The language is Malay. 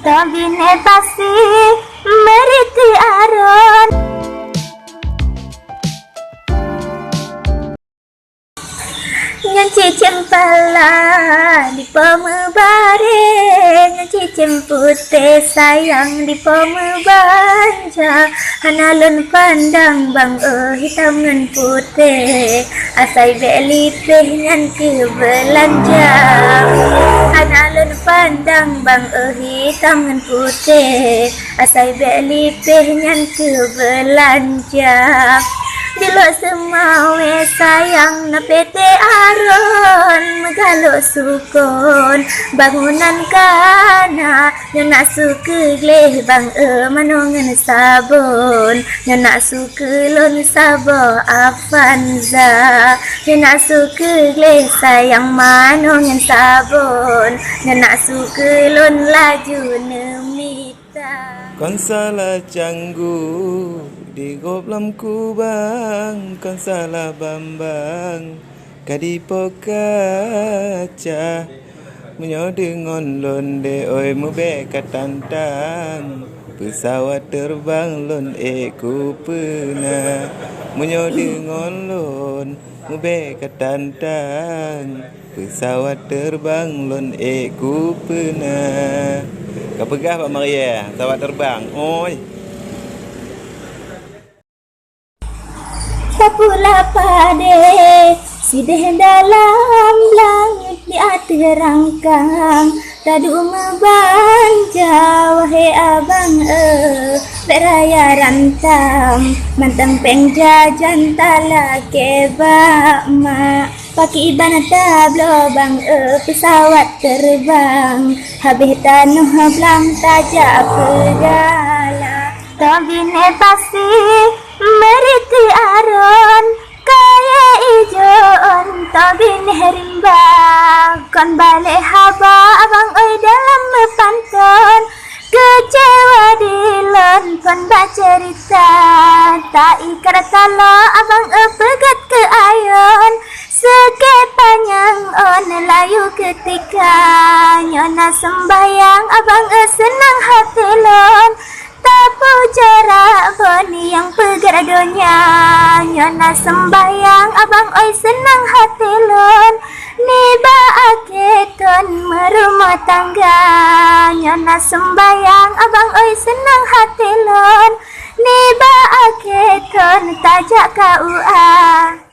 Tabine pasti meriti aron Nyan cicim pala di pemebare, nyan cicim putih sayang di pemebanja. Hanalun pandang bang hitam ngan putih, asai beli teh nyan ke belanja. Hanalun pandang bang hitam ngan putih, asai beli teh nyan ke belanja. Dilo semawe sayang na PT aron megalo sukon bangunan kana nyana sukegleh bang manongan sabon nyana sukelon sabo afanza nyana sukegleh sayang manongan sabon nyana sukelon laju nemita Kon salah canggu di goblam kubang, kon salah bambang kadipo kaca menyo dengan londe oi mube katantang pesawat terbang lon ku pena menyo dengan lon mube katantang pesawat terbang lon ku pena. Kapegah Pak Maria, pesawat terbang. Oi. Sapula pade sideh dalam langit di ati rangkang tadu mebanja wahai abang beraya rantam mantang pengjajan tala kebak mak paki iban tablo bang pesawat terbang habis tanuh blang tajak pegala tabine pasti meriti aron kaya ijon tabine rimba kon balik haba abang oi dalam panton kecewa dilon kon bacerita tak ikar talo abang pegat ke ayon seke panjang on layu ketika nyona sembayang abang senang hati lon tapu jarak boni yang pegat donya nyona sembayang abang oi senang hati lon niba aketon merumah tangga nyona sembayang abang oi senang hati lon niba aketon tajak KUA